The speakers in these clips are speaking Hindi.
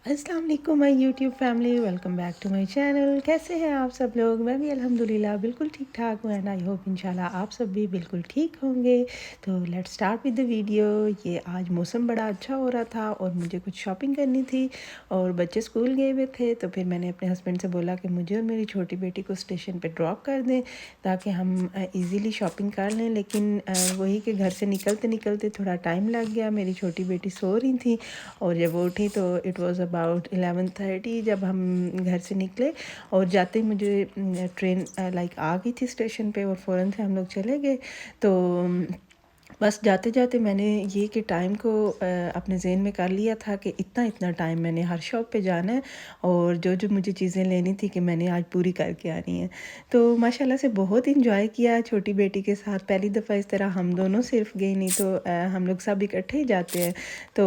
अस्सलाम वालेकुम my YouTube family, welcome back to my channel. कैसे हैं आप सब लोग? मैं भी अल्हम्दुलिल्लाह बिल्कुल ठीक ठाक हूँ एंड आई होप इंशाल्लाह आप सब भी बिल्कुल ठीक होंगे। तो let's start with the video. ये आज मौसम बड़ा अच्छा हो रहा था और मुझे कुछ शॉपिंग करनी थी और बच्चे स्कूल गए हुए थे, तो फिर मैंने अपने हस्बैंड से बोला कि मुझे और मेरी छोटी बेटी को स्टेशन पर ड्रॉप कर दें ताकि हम ईज़िली शॉपिंग कर लें। लेकिन वही कि घर से निकलते निकलते थोड़ा टाइम लग गया। मेरी छोटी बेटी सो रही थी और जब वो उठी तो इट वाज अबाउट 11:30 जब हम घर से निकले। और जाते ही मुझे ट्रेन लाइक आ गई थी स्टेशन पे और फ़ौरन से हम लोग चले गए। तो बस जाते जाते मैंने ये कि टाइम को अपने ज़हन में कर लिया था कि इतना इतना टाइम मैंने हर शॉप पे जाना है और जो जो मुझे चीज़ें लेनी थी कि मैंने आज पूरी करके आनी है। तो माशाल्लाह से बहुत इंजॉय किया छोटी बेटी के साथ। पहली दफ़ा इस तरह हम दोनों सिर्फ गए, नहीं तो हम लोग सब इकट्ठे ही जाते हैं। तो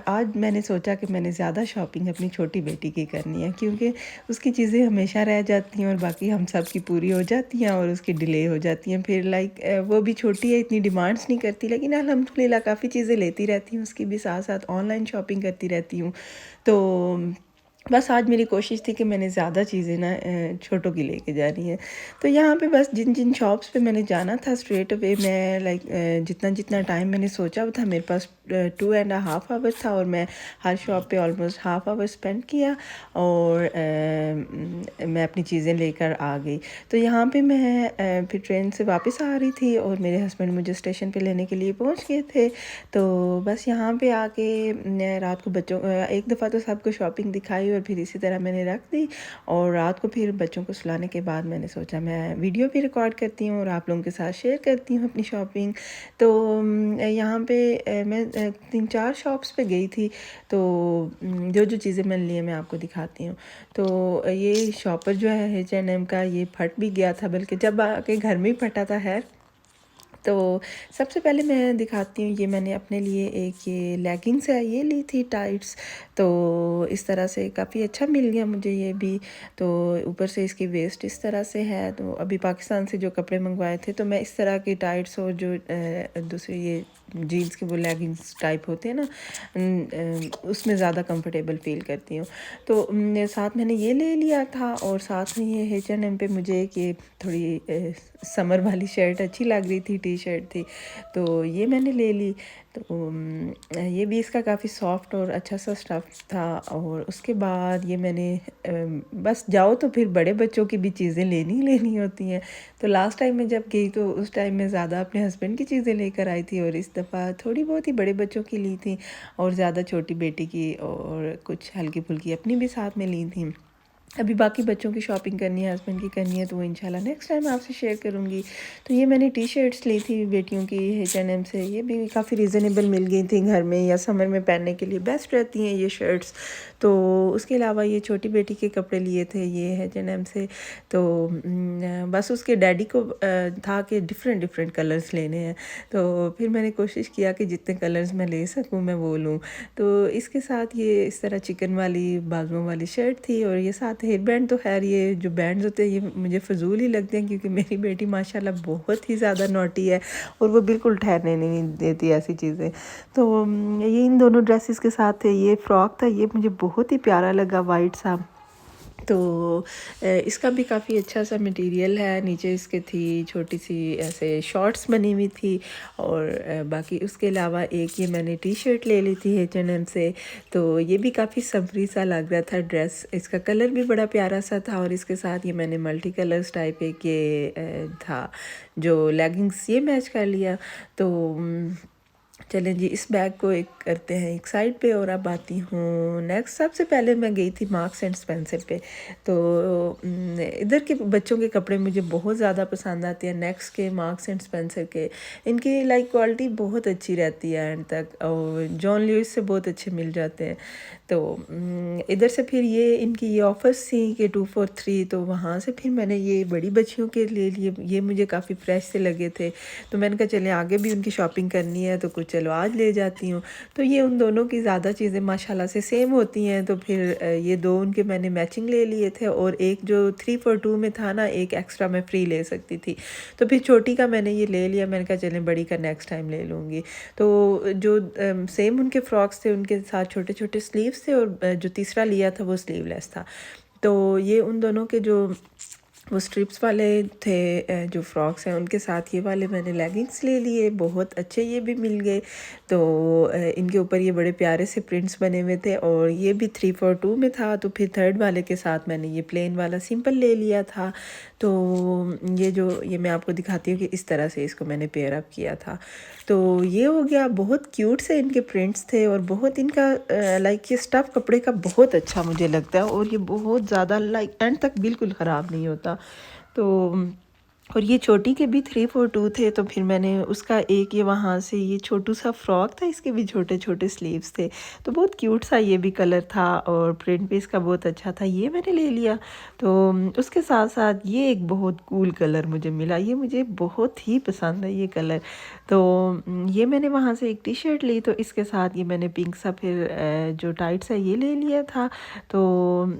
आज मैंने सोचा कि मैंने ज़्यादा शॉपिंग अपनी छोटी बेटी की करनी है क्योंकि उसकी चीज़ें हमेशा रह जाती हैं और बाकी हम सब की पूरी हो जाती हैं और उसकी डिले हो जाती हैं। फिर लाइक वो भी छोटी है, इतनी डिमांड्स नहीं करती, लेकिन अल्हम्दुलिल्लाह काफ़ी चीज़ें लेती रहती हूँ उसकी भी, साथ साथ ऑनलाइन शॉपिंग करती रहती हूँ। तो बस आज मेरी कोशिश थी कि मैंने ज़्यादा चीज़ें ना छोटों की लेके जानी है। तो यहाँ पे बस जिन जिन शॉप्स पे मैंने जाना था स्ट्रेट अवे मैं लाइक जितना जितना टाइम मैंने सोचा था मेरे पास 2.5 आवर्स था और मैं हर शॉप पे ऑलमोस्ट हाफ आवर स्पेंड किया और मैं अपनी चीज़ें लेकर आ गई। तो यहाँ पे मैं फिर ट्रेन से वापस आ रही थी और मेरे हस्बैंड मुझे स्टेशन पे लेने के लिए पहुँच गए थे। तो बस यहाँ पे आके मैं रात को बच्चों एक दफ़ा तो सबको शॉपिंग दिखाई और फिर इसी तरह मैंने रख दी। और रात को फिर बच्चों को सुलाने के बाद मैंने सोचा मैं वीडियो भी रिकॉर्ड करती हूँ और आप लोगों के साथ शेयर करती हूँ अपनी शॉपिंग। तो यहाँ पे मैं 3-4 शॉप्स पे गई थी। तो जो जो चीज़ें मैंने ली मैं आपको दिखाती हूँ। तो ये शॉपर जो है H&M का, ये फट भी गया था, बल्कि जब आके घर में ही फटा था। है तो सबसे पहले मैं दिखाती हूँ, ये मैंने अपने लिए एक ये लेगिंग्स है ये ली थी टाइट्स। तो इस तरह से काफ़ी अच्छा मिल गया मुझे ये भी। तो ऊपर से इसकी वेस्ट इस तरह से है। तो अभी पाकिस्तान से जो कपड़े मंगवाए थे तो मैं इस तरह की टाइट्स और जो दूसरे ये जीन्स के वो लेगिंग्स टाइप होते हैं ना, उसमें ज़्यादा कंफर्टेबल फ़ील करती हूँ। तो साथ मैंने ये ले लिया था और साथ में ये H&M पे मुझे एक ये थोड़ी समर वाली शर्ट अच्छी लग रही थी, टी शर्ट थी, तो ये मैंने ले ली। तो ये भी इसका काफ़ी सॉफ्ट और अच्छा सा स्टफ़ था। और उसके बाद ये मैंने बस जाओ तो फिर बड़े बच्चों की भी चीज़ें लेनी ही लेनी होती हैं। तो लास्ट टाइम मैं जब गई तो उस टाइम मैं ज़्यादा अपने हस्बैंड की चीज़ें लेकर आई थी और इस दफ़ा थोड़ी बहुत ही बड़े बच्चों की ली थी और ज़्यादा छोटी बेटी की और कुछ हल्की फुल्की अपनी भी साथ में ली थी। अभी बाकी बच्चों की शॉपिंग करनी है, हस्बैंड की करनी है, तो वो इंशाल्लाह नेक्स्ट टाइम आपसे शेयर करूँगी। तो ये मैंने टी शर्ट्स ली थी बेटियों की H&M से। ये भी काफ़ी रीज़नेबल मिल गई थी, घर में या समर में पहनने के लिए बेस्ट रहती हैं ये शर्ट्स। तो उसके अलावा ये छोटी बेटी के कपड़े लिए थे ये H&M से। तो बस उसके डैडी को था कि डिफरेंट डिफरेंट कलर्स लेने हैं। तो फिर मैंने कोशिश किया कि जितने कलर्स मैं ले सकूँ मैं वो लूँ। तो इसके साथ ये इस तरह चिकन वाली बाजुओं वाली शर्ट थी और ये साथ हेयर बैंड। तो खैर ये जो बैंड्स होते हैं ये मुझे फ़जूल ही लगते हैं क्योंकि मेरी बेटी माशाल्लाह बहुत ही ज़्यादा नॉटी है और वो बिल्कुल ठहरने नहीं देती ऐसी चीज़ें। तो ये इन दोनों ड्रेसेस के साथ ये फ़्रॉक था, ये मुझे बहुत ही प्यारा लगा, वाइट सा। तो इसका भी काफ़ी अच्छा सा मटेरियल है। नीचे इसके थी छोटी सी ऐसे शॉर्ट्स बनी हुई थी और बाकी उसके अलावा एक ये मैंने टी शर्ट ले ली थी H&M से। तो ये भी काफ़ी समरी सा लग रहा था ड्रेस, इसका कलर भी बड़ा प्यारा सा था और इसके साथ ये मैंने मल्टी कलर्स टाइप एक ये था जो लेगिंग्स, ये मैच कर लिया। तो चलें जी, इस बैग को एक करते हैं एक साइड पे और अब आती हूँ नेक्स्ट। सबसे पहले मैं गई थी मार्क्स एंड स्पेंसर पे। तो इधर के बच्चों के कपड़े मुझे बहुत ज़्यादा पसंद आते हैं, नेक्स्ट के, मार्क्स एंड स्पेंसर के। इनकी लाइक क्वालिटी बहुत अच्छी रहती है एंड तक, और जॉन लुइस से बहुत अच्छे मिल जाते हैं। तो इधर से फिर ये इनकी ये ऑफर्स थी कि 2 for 3, तो वहाँ से फिर मैंने ये बड़ी बच्चियों के ले लिए। ये मुझे काफ़ी फ्रेश से लगे थे तो मैंने कहा चले आगे भी उनकी शॉपिंग करनी है तो कुछ चलो आज ले जाती हूँ। तो ये उन दोनों की ज़्यादा चीज़ें माशाल्लाह से सेम होती हैं, तो फिर ये दो उनके मैंने मैचिंग ले लिए थे, और एक जो 3 for 2 में था ना, एक एक्स्ट्रा मैं फ्री ले सकती थी। तो फिर छोटी का मैंने ये ले लिया, मैंने कहा चलें बड़ी का नेक्स्ट टाइम ले लूँगी। तो जो सेम उनके फ्रॉक्स थे उनके साथ छोटे छोटे स्लीव्स थे, और जो तीसरा लिया था वो स्लीवलेस था। तो ये उन दोनों के जो वो स्ट्रिप्स वाले थे जो फ्रॉक्स हैं, उनके साथ ये वाले मैंने लेगिंग्स ले लिए, बहुत अच्छे ये भी मिल गए। तो इनके ऊपर ये बड़े प्यारे से प्रिंट्स बने हुए थे, और ये भी 3 for 2 में था। तो फिर थर्ड वाले के साथ मैंने ये प्लेन वाला सिंपल ले लिया था। तो ये मैं आपको दिखाती हूँ कि इस तरह से इसको मैंने पेयर अप किया था। तो ये हो गया, बहुत क्यूट से इनके प्रिंट्स थे, और बहुत इनका लाइक ये स्टफ़ कपड़े का बहुत अच्छा मुझे लगता है, और ये बहुत ज़्यादा लाइक एंड तक बिल्कुल ख़राब नहीं होता। तो और ये छोटी के भी 3 for 2 थे, तो फिर मैंने उसका एक ये वहाँ से ये छोटू सा फ्रॉक था, इसके भी छोटे छोटे स्लीव्स थे, तो बहुत क्यूट सा ये भी कलर था, और प्रिंट भी इसका बहुत अच्छा था, ये मैंने ले लिया। तो उसके साथ साथ ये एक बहुत कूल कलर मुझे मिला, ये मुझे बहुत ही पसंद है ये कलर। तो ये मैंने वहाँ से एक टी शर्ट ली, तो इसके साथ ये मैंने पिंक सा फिर जो टाइट सा ये ले लिया था। तो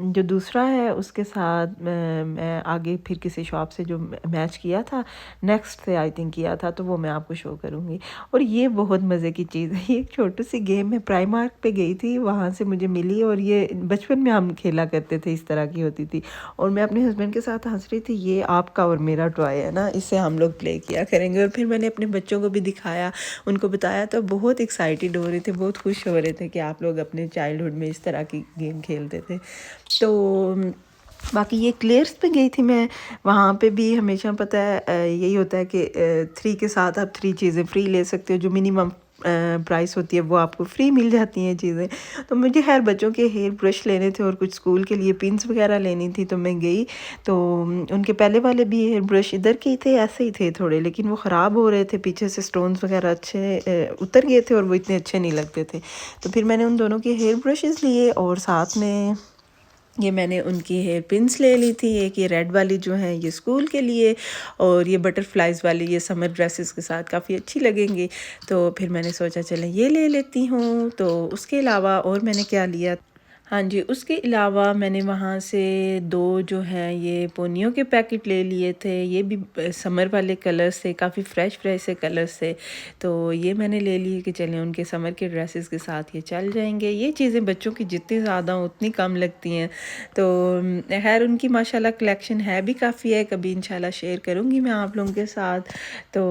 जो दूसरा है उसके साथ मैं आगे फिर किसी शॉप से जो मैच किया था, नेक्स्ट से आई थिंक किया था, तो वो मैं आपको शो करूँगी। और ये बहुत मज़े की चीज़ है, ये एक छोटी सी गेम मैं प्राइमार्क पे गई थी, वहाँ से मुझे मिली, और ये बचपन में हम खेला करते थे, इस तरह की होती थी, और मैं अपने हस्बैंड के साथ हंस रही थी, ये आपका और मेरा टॉय है ना, इससे हम लोग प्ले किया करेंगे। और फिर मैंने अपने बच्चों को भी दिखाया, उनको बताया, तो बहुत एक्साइटेड हो रहे थे, बहुत खुश हो रहे थे कि आप लोग अपने चाइल्डहुड में इस तरह की गेम खेलते थे। तो बाकी ये क्लेयर्स पे गई थी मैं, वहाँ पे भी हमेशा पता है यही होता है कि 3 के साथ आप 3 चीज़ें फ्री ले सकते हो, जो मिनिमम प्राइस होती है वो आपको फ्री मिल जाती हैं चीज़ें। तो मुझे खैर बच्चों के हेयर ब्रश लेने थे, और कुछ स्कूल के लिए पिन्स वगैरह लेनी थी, तो मैं गई। तो उनके पहले वाले भी हेयर ब्रश इधर के ही थे, ऐसे ही थे थोड़े, लेकिन वो ख़राब हो रहे थे, पीछे से स्टोन्स वगैरह अच्छे उतर गए थे, और वो इतने अच्छे नहीं लगते थे। तो फिर मैंने उन दोनों के हेयर ब्रशेज़ लिए, और साथ में ये मैंने उनकी हेयर पिन्स ले ली थी, एक ये रेड वाली जो है ये स्कूल के लिए, और ये बटरफ्लाइज़ वाली ये समर ड्रेसेस के साथ काफ़ी अच्छी लगेंगी। तो फिर मैंने सोचा चलें ये ले लेती हूँ। तो उसके अलावा और मैंने क्या लिया, हाँ जी, उसके अलावा मैंने वहाँ से 2 जो हैं ये पोनियों के पैकेट ले लिए थे, ये भी समर वाले कलर्स थे, काफ़ी फ्रेश फ्रेश से कलर्स थे। तो ये मैंने ले लिए कि चलें उनके समर के ड्रेसेस के साथ ये चल जाएंगे। ये चीज़ें बच्चों की जितनी ज़्यादा हों उतनी कम लगती हैं। तो खैर उनकी माशाल्लाह कलेक्शन है भी काफ़ी है, कभी इंशाल्लाह शेयर करूँगी मैं आप लोगों के साथ। तो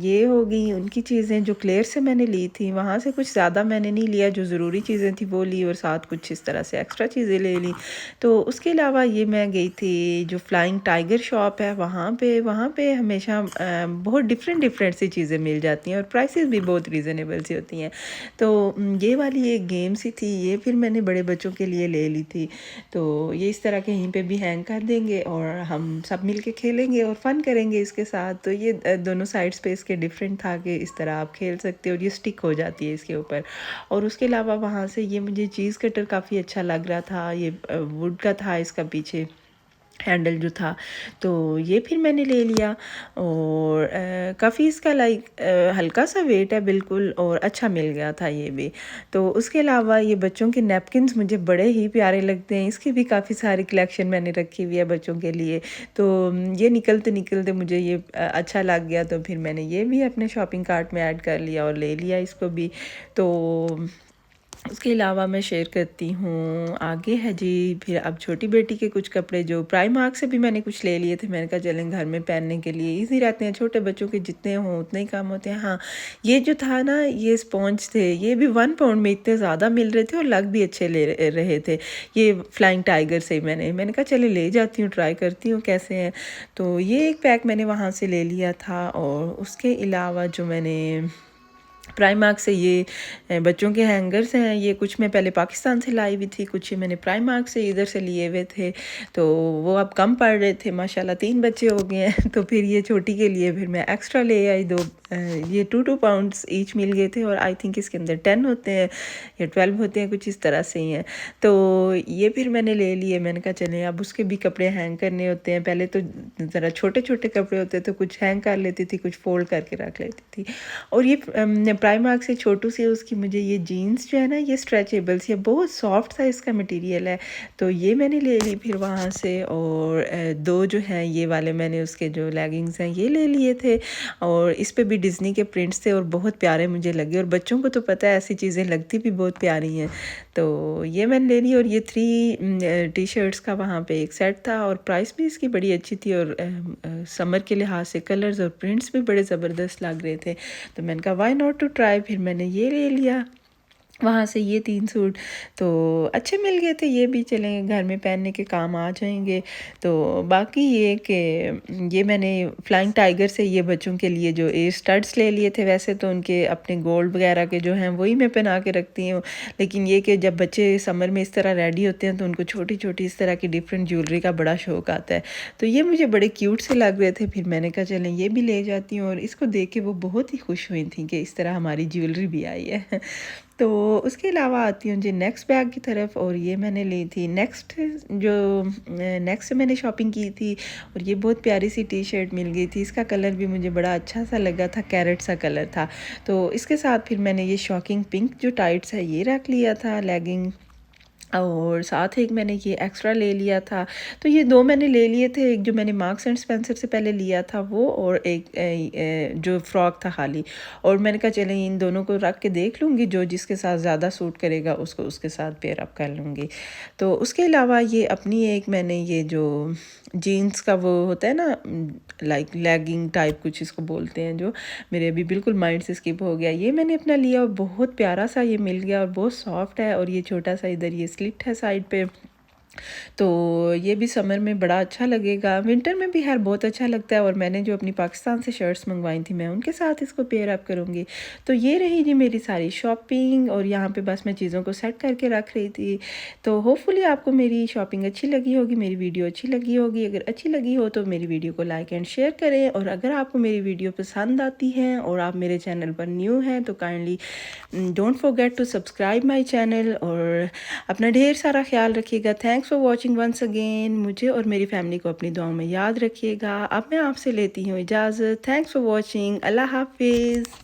ये हो गई उनकी चीज़ें जो क्लेयर से मैंने ली थी, वहाँ से कुछ ज़्यादा मैंने नहीं लिया, जो ज़रूरी चीज़ें थी वो ली, और साथ कुछ इस तरह से एक्स्ट्रा चीज़ें ले ली। तो उसके अलावा ये मैं गई थी जो फ्लाइंग टाइगर शॉप है, वहाँ पे हमेशा बहुत डिफरेंट सी चीज़ें मिल जाती हैं, और प्राइसेस भी बहुत रीज़नेबल सी होती हैं। तो ये वाली एक गेम सी थी, ये फिर मैंने बड़े बच्चों के लिए ले ली थी। तो ये इस तरह के यहीं पे भी हैंग कर देंगे, और हम सब मिल के खेलेंगे और फ़न करेंगे इसके साथ। तो ये दोनों साइड्स पे इसके डिफरेंट था कि इस तरह आप खेल सकते हो, और ये स्टिक हो जाती है इसके ऊपर। और उसके अलावा वहाँ से ये मुझे चीज़ कटर काफ़ी अच्छा लग रहा था, ये वुड का था इसका पीछे हैंडल जो था, तो ये फिर मैंने ले लिया। और काफ़ी इसका लाइक हल्का सा वेट है बिल्कुल, और अच्छा मिल गया था ये भी। तो उसके अलावा ये बच्चों के नैपकिन्स मुझे बड़े ही प्यारे लगते हैं, इसकी भी काफ़ी सारी कलेक्शन मैंने रखी हुई है बच्चों के लिए। तो ये निकलते निकलते मुझे ये अच्छा लग गया, तो फिर मैंने ये भी अपने शॉपिंग कार्ट में ऐड कर लिया और ले लिया इसको भी। तो उसके अलावा मैं शेयर करती हूँ आगे है जी, फिर अब छोटी बेटी के कुछ कपड़े जो प्राइमार्क से भी मैंने कुछ ले लिए थे, मैंने कहा चलें घर में पहनने के लिए इजी रहते हैं, छोटे बच्चों के जितने हों उतने ही काम होते हैं। हाँ, ये जो था ना ये स्पॉन्ज थे, ये भी 1 पाउंड में इतने ज़्यादा मिल रहे थे और लग भी अच्छे ले रहे थे। ये फ्लाइंग टाइगर से मैंने कहा चले ले जाती हूँ, ट्राई करती हूँ कैसे हैं। तो ये एक पैक मैंने वहाँ से ले लिया था। और उसके अलावा जो मैंने प्राइमार्क से ये बच्चों के हैंगर्स हैं। ये कुछ मैं पहले पाकिस्तान से लाई हुई थी, कुछ ये मैंने प्राइमार्क से इधर से लिए हुए थे। तो वो अब कम पड़ रहे थे, माशाल्लाह 3 बच्चे हो गए हैं। तो फिर ये छोटी के लिए फिर मैं एक्स्ट्रा ले आई 2। ये 2 पाउंड्स ईच मिल गए थे और आई थिंक इसके अंदर 10 होते हैं या 12 होते हैं, कुछ इस तरह से ही हैं। तो ये फिर मैंने ले लिए। मैंने कहा चलें अब उसके भी कपड़े हैंग करने होते हैं। पहले तो ज़रा छोटे छोटे कपड़े होते तो कुछ हैंग कर लेती थी, कुछ फोल्ड करके रख लेती थी। और ये प्राइमार्क से छोटू से उसकी मुझे ये जीन्स जो है ना, ये स्ट्रेचेबल्स, ये बहुत सॉफ्ट सा इसका मटेरियल है। तो ये मैंने ले ली फिर वहाँ से। और 2 जो हैं ये वाले मैंने उसके जो लेगिंग्स हैं ये ले लिए थे। और इस पे भी डिज़नी के प्रिंट्स थे और बहुत प्यारे मुझे लगे। और बच्चों को तो पता है ऐसी चीज़ें लगती भी बहुत प्यारी हैं। तो ये मैंने ले ली। और ये 3 टी शर्ट्स का वहाँ पे एक सेट था और प्राइस भी इसकी बड़ी अच्छी थी। और समर के लिहाज से कलर्स और प्रिंट्स भी बड़े ज़बरदस्त लग रहे थे। तो मैंने कहा वाई नॉट टू ट्राई, फिर मैंने ये ले लिया वहाँ से। ये 3 सूट तो अच्छे मिल गए थे, ये भी चलें घर में पहनने के काम आ जाएंगे। तो बाकी ये कि ये मैंने फ्लाइंग टाइगर से ये बच्चों के लिए जो एयर स्टड्स ले लिए थे। वैसे तो उनके अपने गोल्ड वगैरह के जो हैं वही मैं पहना के रखती हूँ, लेकिन ये कि जब बच्चे समर में इस तरह रेडी होते हैं तो उनको छोटी छोटी इस तरह की डिफरेंट ज्वेलरी का बड़ा शौक आता है। तो ये मुझे बड़े क्यूट से लग रहे थे, फिर मैंने कहा चलें ये भी ले जाती हूँ। और इसको देख के वो बहुत ही खुश हुई थी कि इस तरह हमारी ज्वेलरी भी आई है। तो उसके अलावा आती हूँ जी नेक्स्ट बैग की तरफ। और ये मैंने ली थी नेक्स्ट मैंने शॉपिंग की थी। और ये बहुत प्यारी सी टी शर्ट मिल गई थी, इसका कलर भी मुझे बड़ा अच्छा सा लगा था, कैरेट सा कलर था। तो इसके साथ फिर मैंने ये शॉकिंग पिंक जो टाइट्स है ये रख लिया था लेगिंग। और साथ एक मैंने ये एक्स्ट्रा ले लिया था। तो ये 2 मैंने ले लिए थे, एक जो मैंने मार्क्स एंड स्पेंसर से पहले लिया था वो, और एक जो फ्रॉक था खाली। और मैंने कहा चलें इन दोनों को रख के देख लूँगी, जो जिसके साथ ज़्यादा सूट करेगा उसको उसके साथ पेयर अप कर लूँगी। तो उसके अलावा ये अपनी एक मैंने ये जो जीन्स का वो होता है ना, लाइक लेगिंग टाइप कुछ इसको बोलते हैं, जो मेरे अभी बिल्कुल माइंड से स्किप हो गया, ये मैंने अपना लिया। और बहुत प्यारा सा ये मिल गया और बहुत सॉफ्ट है। और ये छोटा सा इधर ये स्लिट है साइड पे, तो ये भी समर में बड़ा अच्छा लगेगा, विंटर में भी खैर बहुत अच्छा लगता है। और मैंने जो अपनी पाकिस्तान से शर्ट्स मंगवाई थी मैं उनके साथ इसको पेयर अप करूँगी। तो ये रही जी मेरी सारी शॉपिंग। और यहाँ पे बस मैं चीज़ों को सेट करके रख रही थी। तो होपफुली आपको मेरी शॉपिंग अच्छी लगी होगी, मेरी वीडियो अच्छी लगी होगी। अगर अच्छी लगी हो तो मेरी वीडियो को लाइक एंड शेयर करें। और अगर आपको मेरी वीडियो पसंद आती है और आप मेरे चैनल पर न्यू हैं तो kindly don't forget to subscribe my channel. और अपना ढेर सारा ख्याल रखिएगा। Thanks for watching once again. मुझे और मेरी फैमिली को अपनी दुआओं में याद रखिएगा। अब मैं आपसे लेती हूँ इजाज़त। Thanks for watching. अल्लाह हाफिज़।